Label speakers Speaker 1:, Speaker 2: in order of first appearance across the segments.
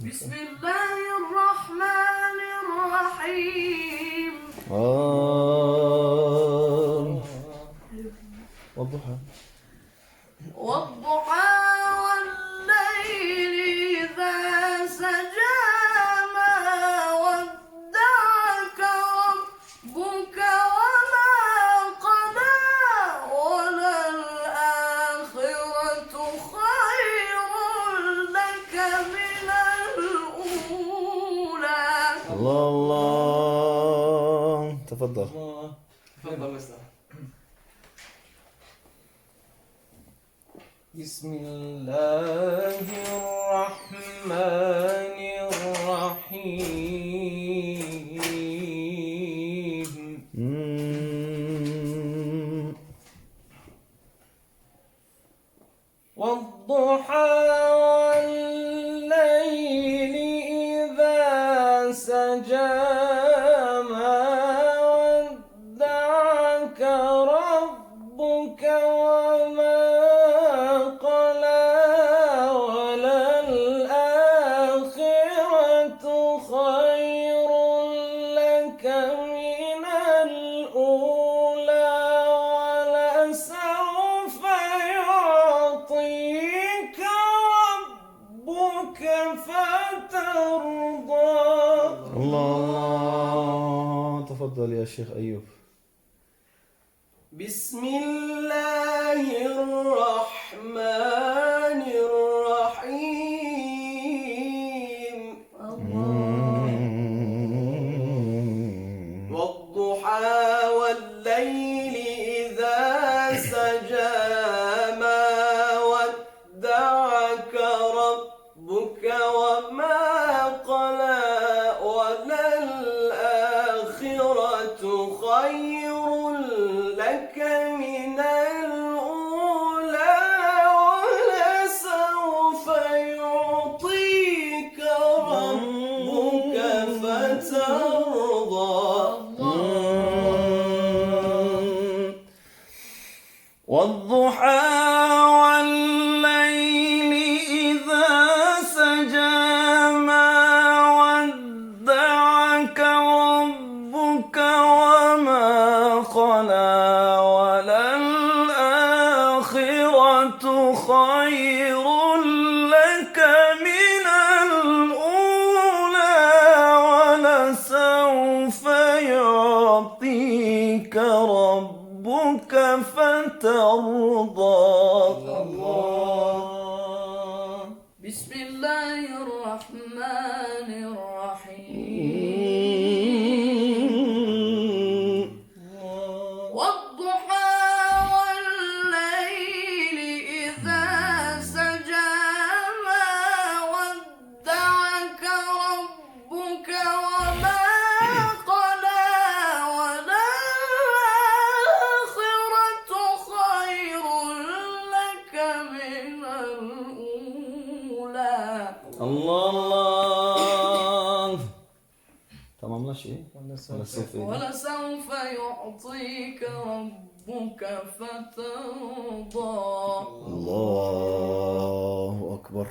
Speaker 1: بسم الله الرحمن الرحيم.
Speaker 2: والضحى
Speaker 1: والضحى والليل إذا سجى ما ودعك ربك وما قلى وللآخرة خير لك من الأولى.
Speaker 2: الله الله. تفضل.
Speaker 3: تفضل مستر. بسم الله الرحمن الرحيم. والضحى والليل إذا سجى ما ودعك ربك وما قلى وللآخرة خير لك من الأولى ولسوف يعطيك ربك فترضى.
Speaker 2: الله. تفضل يا شيخ أيوب.
Speaker 3: بسم الله الرحمن الرحيم. والضحى والليل إذا سجى ما ودعك ربك وما قلى وللآخرة خير لك من الأولى ولسوف يعطيك ربك فترضى. والضحى والليل إذا سجى ما ودعك ربك وما قلى وللآخرة خير لك من الأولى ولسوف يعطيك ربك فترضى. الله.
Speaker 1: بسم الله الرحمن الرحيم. والضحى والليل إذا سجى ما ودعك ربك وما قلى وللآخرة خير لك من الأولى.
Speaker 3: الله.
Speaker 2: تمام لا شيء ولا سوف
Speaker 1: ولسوف يعطيك ربك فترضى.
Speaker 2: الله أكبر.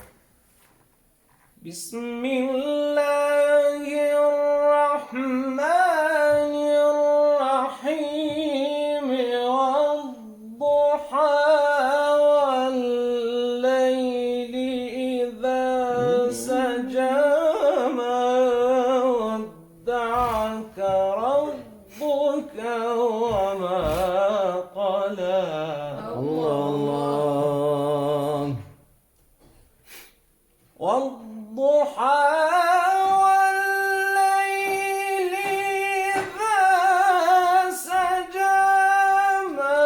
Speaker 3: بسم الله الرحمن الرحيم. والضحى والليل إذا سجى ما ودعك ربك وما قلى.
Speaker 2: الله.
Speaker 3: والضحى والليل إذا سجى ما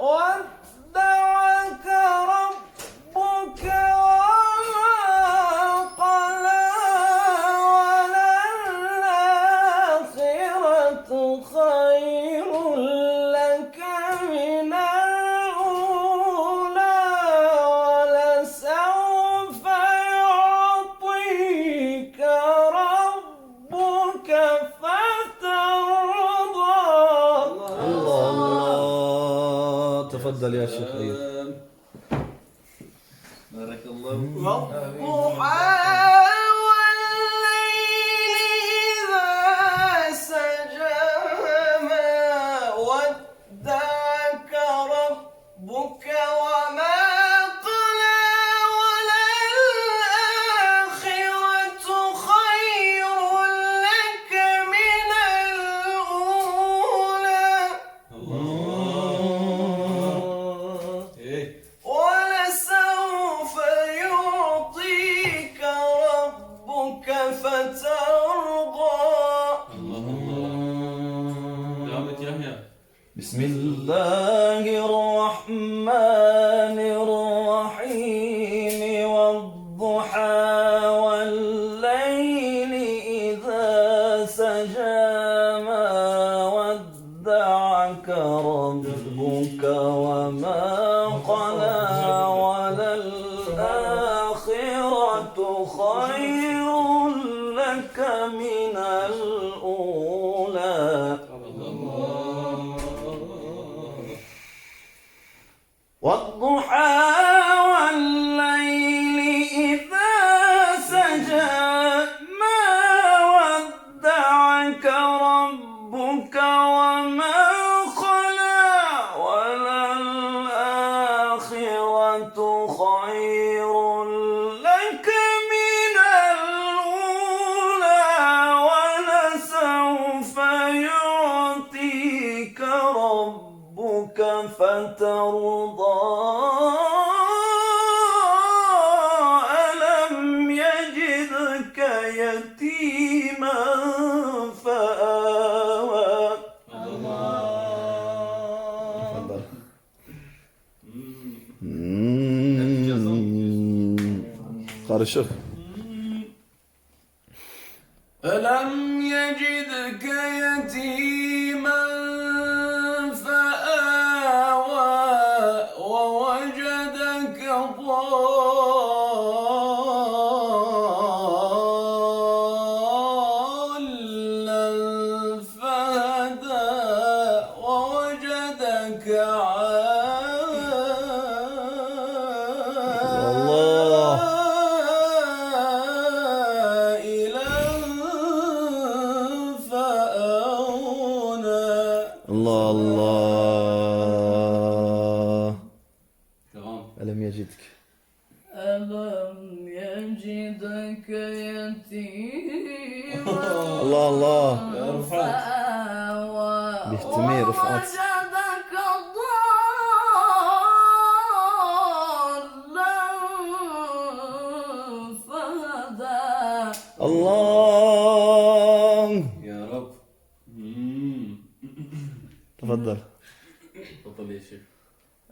Speaker 3: ودعك ربك وما قلى وللآخرة خير لك من الأولى ولسوف يعطيك ربك فترضى.
Speaker 2: الله. تفضل يا شيخ أيوب.
Speaker 4: بارك الله.
Speaker 3: والضحى خير لك من الأولى والضحى والليل إذا سجى ما ودعك ربك وما خلى وللآخرة خير لك من الأولى ولسوف يعطيك ربك فترضى ألم يجدك يتيما فآوى
Speaker 2: تفضل. قارئ الشيخ.
Speaker 3: ألم يجدك يتيما فآوى ووجدك ضالا فهدى ووجدك
Speaker 2: الله.
Speaker 3: عائلا فأغنى
Speaker 2: الله الله.
Speaker 3: تمام.
Speaker 2: ألم يجدك.
Speaker 1: ألم يجدك يتيما
Speaker 2: الله الله.
Speaker 1: فآوى
Speaker 2: بيحتمي رفعت.
Speaker 1: ووجدك ضالا فهدى
Speaker 2: الله.
Speaker 3: يا رب.
Speaker 2: تفضل.
Speaker 3: تفضل يا شيخ.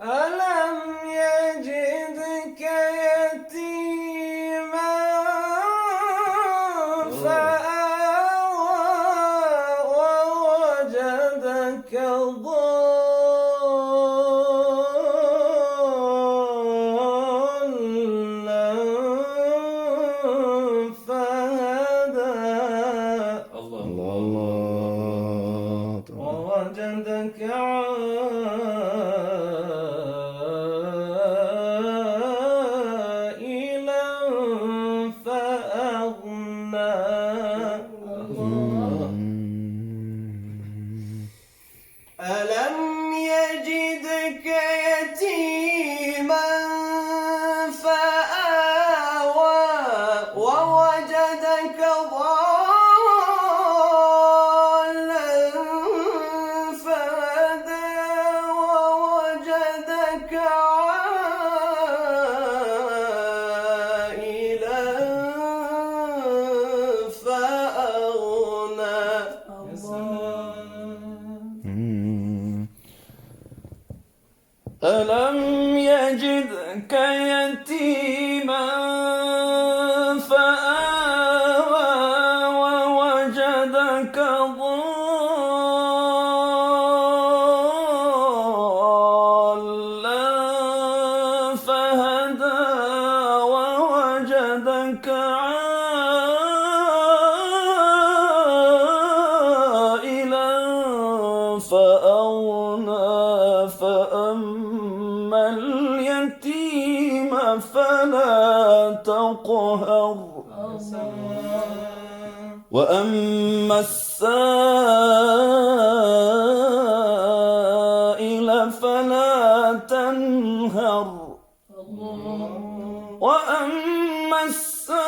Speaker 1: ألم يجدك يتيما فآوى ووجدك ضالا فهدى
Speaker 3: الله
Speaker 2: الله الله.
Speaker 1: ووجدك عائلا فأغنى ألم يجدك يتيما فآوى ووجدك ضالا فهدى ووجدك عائلا فأغنى ألم يجدك يتيما فآوى ووجدك ضالا فهدى ووجدك عائلا فأغنى فأما اليتيم فلا تقهر وأما السائل فلا تنهر وأما السائل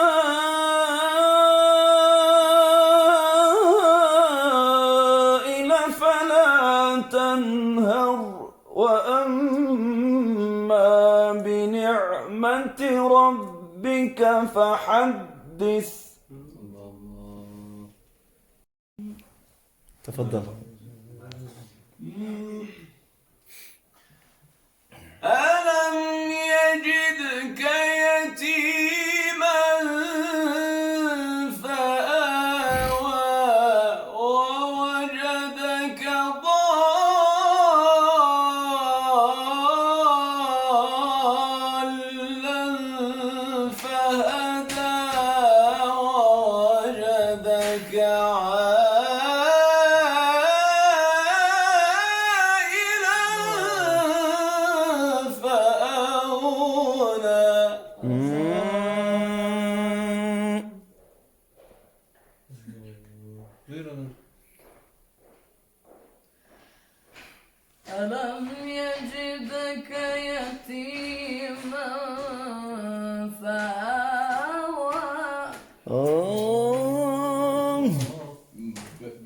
Speaker 1: فلا تنهر وأما بنعمة ربك فحدث
Speaker 2: تفضل.
Speaker 3: ألم يجدك يتيما فآوى ووجدك ضالا فهدى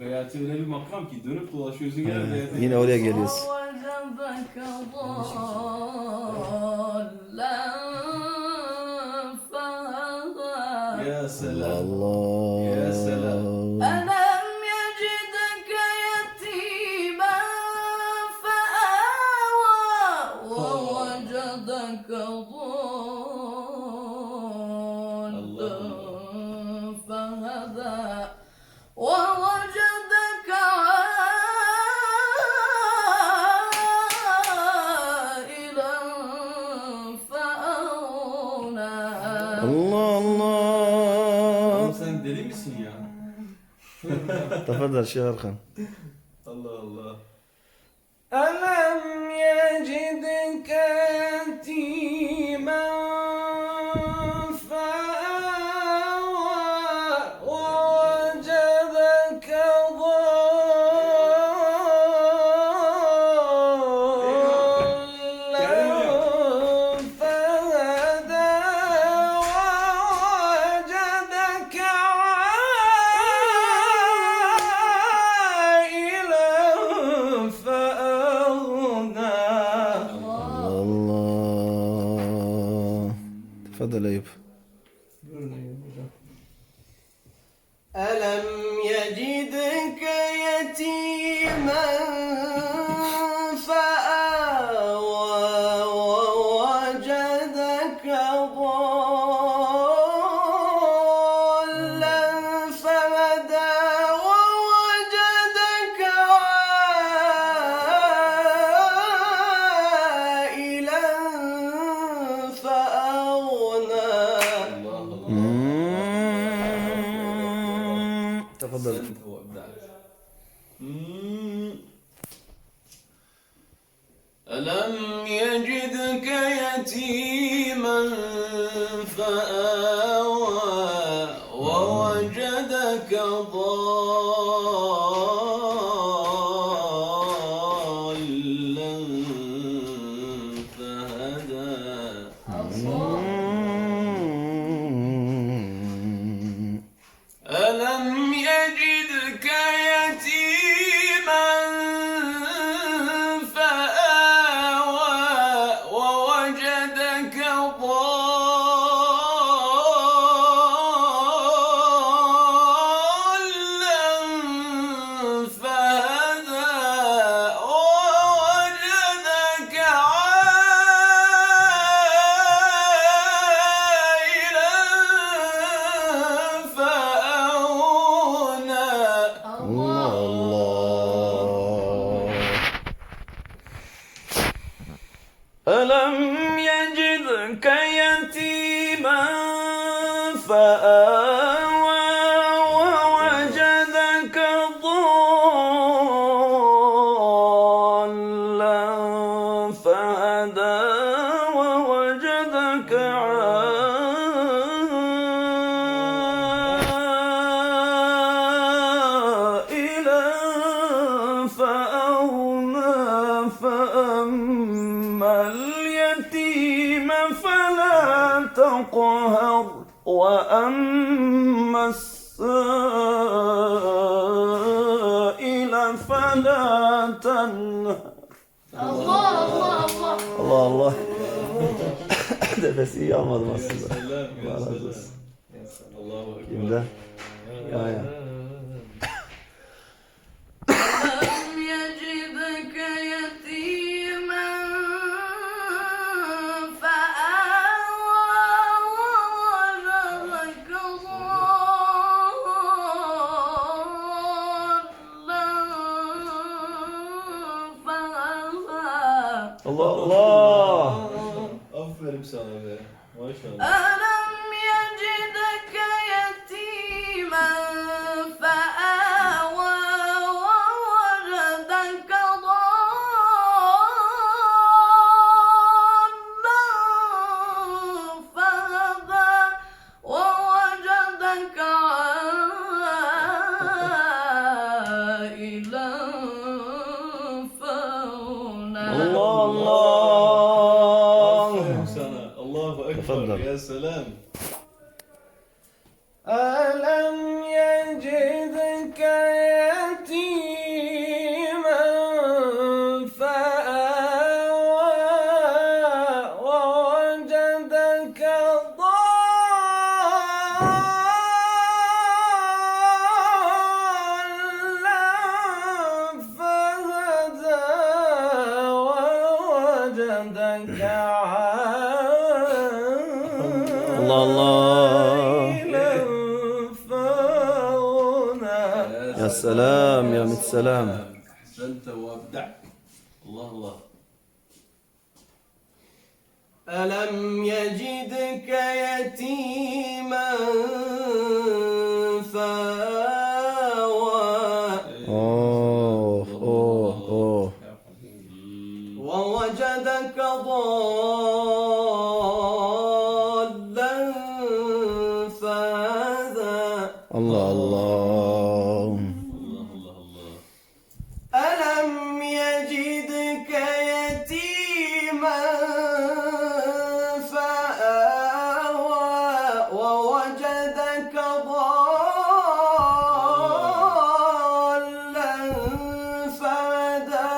Speaker 3: Beyati öyle bir makam ki dönüp dolaşıyorsun gene Beyati.
Speaker 2: Yine oraya geliyoruz.
Speaker 4: ووجدك ضالا فهدى
Speaker 3: Ya selam.
Speaker 2: Allah.
Speaker 3: Ya selam.
Speaker 4: ألم يجدك يتيما فآوى ووجدك ضالا فهدى ووجدك عائلا فأغنى
Speaker 2: Allah Allah.
Speaker 3: Oğlum sen deli misin ya?
Speaker 2: تفضل شيخ أرخم.
Speaker 3: Allah Allah.
Speaker 1: ألم يجدك يتيما فآوى ووجدك ضالا فهدى ووجدك عائلا فأغنى.
Speaker 2: الله. تفضل أيوب.
Speaker 5: ألم يجدك يتيما فآوى ووجدك ضالا فهدى ووجدك عائلا فأغنى.
Speaker 3: Allah Allah.
Speaker 2: تفضل.
Speaker 3: Sen o ibdat. ألم يجدك يتيما فآوى ووجدك ضالا فهدى. ألم يجدك يتيما فآوى ووجدك ضالا فهدى ووجدك عائلا فأغنى.
Speaker 2: الله الله.
Speaker 1: ألم يجدك يتيما فآوى ووجدك ضالا فهدى ووجدك عائلا فأغنى فأما اليتيم فلا تقهر وأما السائل فلا تنهر.
Speaker 4: الله الله الله
Speaker 2: Allah Allah. Nefes iyi almadım aslında.
Speaker 3: Selam,
Speaker 2: Allah razı
Speaker 3: selam.
Speaker 2: olsun.
Speaker 3: Allahu Ekber.
Speaker 2: Kimden? Ya ya.
Speaker 4: ألم يجدك يتيما فآوى ووجدك ضالا فهدى
Speaker 2: Allah Allah.
Speaker 3: Aferin sana be. Maşallah.
Speaker 4: ألم يجدك يتيما فآوى ووجدك ضالا فهدى ووجدك عائلا فأغنى.
Speaker 2: Allah Allah.
Speaker 3: Aferin sana. Allah
Speaker 2: يا سلام يا متسلام.
Speaker 3: أحسنت وأبدعت. الله الله.
Speaker 5: ألم يجدك يتيما فآوى
Speaker 2: أوه أوه أوه.
Speaker 5: ووجدك ضالا فهدى.
Speaker 2: الله الله.
Speaker 5: ألم يجدك يتيما فآوى ووجدك ضالا فهدى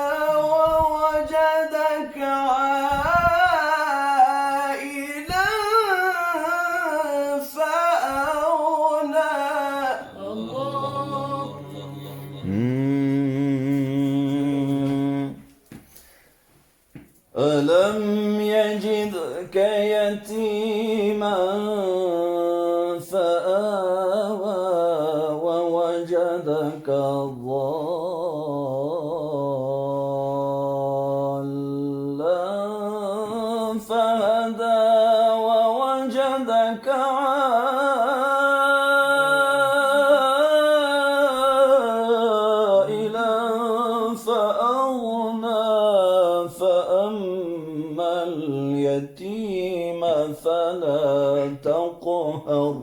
Speaker 5: ووجدك عائلا فأغنى.
Speaker 1: ألم يجدك يتيما فآوى ووجدك ضالا فهدى ووجدك عائلا فأغنى فأما اليتيم فلا تقهر.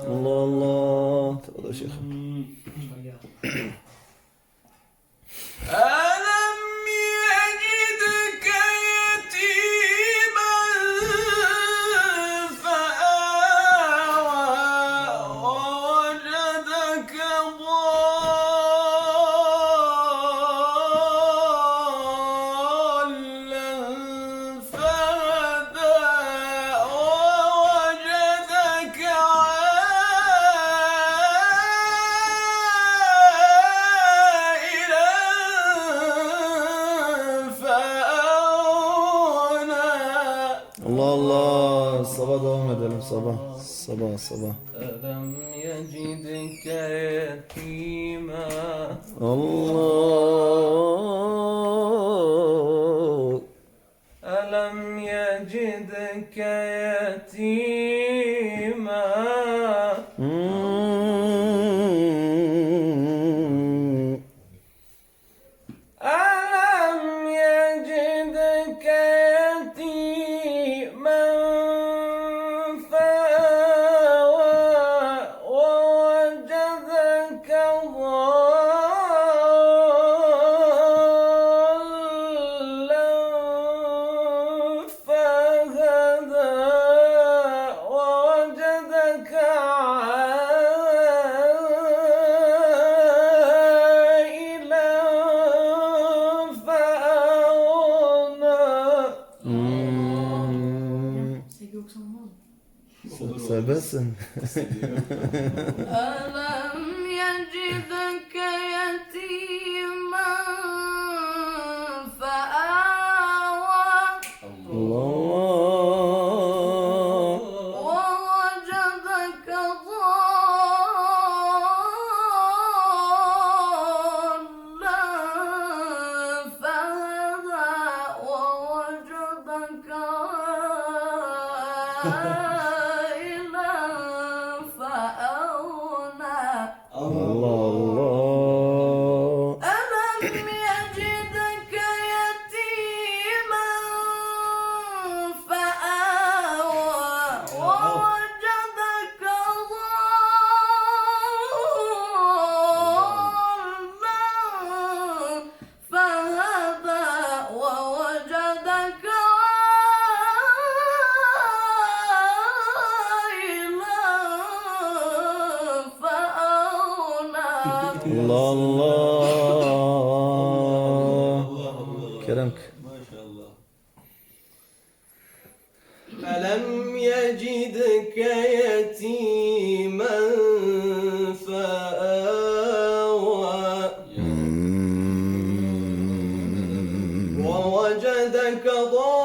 Speaker 1: الله الله. تفضل شيخ.
Speaker 5: ألم يجدك يتيما فآوى ووجدك ضالا فهدى ووجدك عائلا فأغنى.
Speaker 2: الله الله. صبا devam edelim sabah. Sabah sabah.
Speaker 5: ألم يجدك يتيما
Speaker 2: الله.
Speaker 5: ألم يجدك يتيما ألم يجدك يتيما فآوى ووجدك ضالا فهدى ووجدك عائلا فأغنى.
Speaker 2: Serbestsin.
Speaker 4: ألم يجدك يتيما فآوى
Speaker 2: الله.
Speaker 4: ووجدك ضالا فهدى ووجدك عائلا فأغنى.
Speaker 2: الله الله.
Speaker 4: ألم يجدك يتيما فآوى ووجدك ضالا فهدى ووجدك عائلا فأغنى.
Speaker 2: الله الله. كرمك.
Speaker 3: ما شاء الله.
Speaker 5: ألم يجدك يتيما فآوى ووجدك ضالا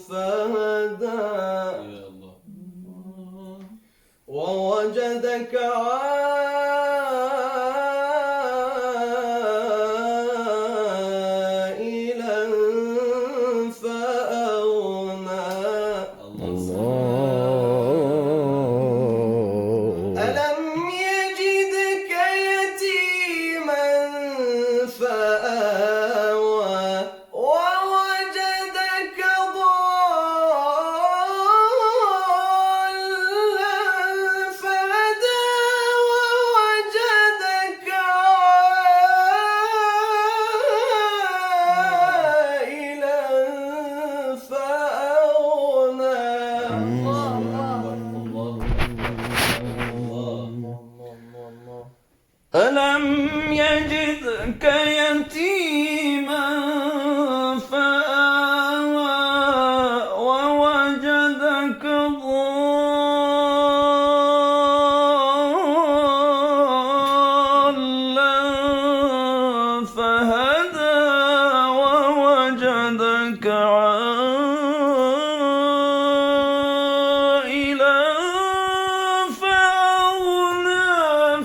Speaker 5: فهدى
Speaker 1: وجدك عائلا فأغنى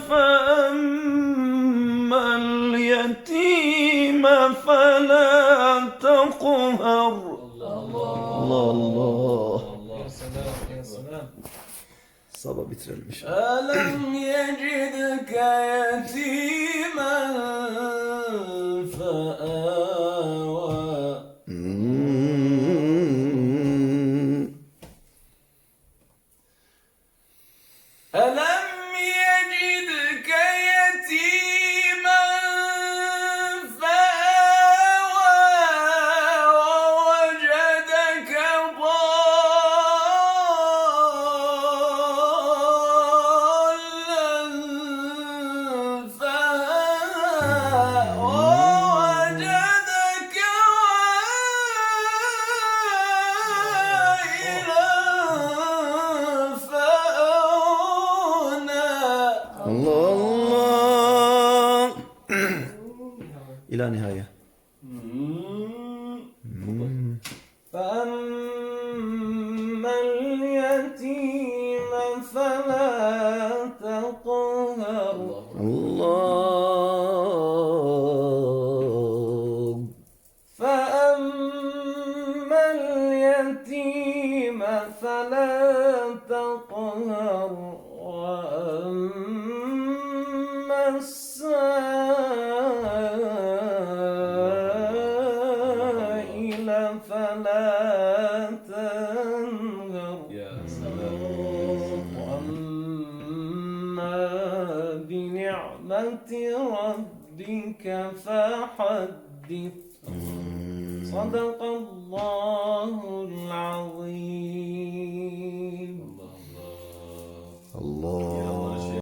Speaker 1: فأما اليتيم فلا تقهر
Speaker 2: Allah Allah.
Speaker 5: Ya selam, ya selam.
Speaker 2: Sabah bitirelim inşallah.
Speaker 1: ألم يجدك يتيما فآوى ألم يجدك يتيما فآوى ووجدك ضالا فهدى ووجدك عائلا فأغنى
Speaker 2: Allah Allah. İla nihaya.
Speaker 1: فأما اليتيم فلا تقهر
Speaker 2: Allah.
Speaker 1: فأما اليتيم فلا تقهر وأما السائل فلا تنهر
Speaker 3: Ya selam.
Speaker 1: وأما بنعمة ربك فحدث صدق الله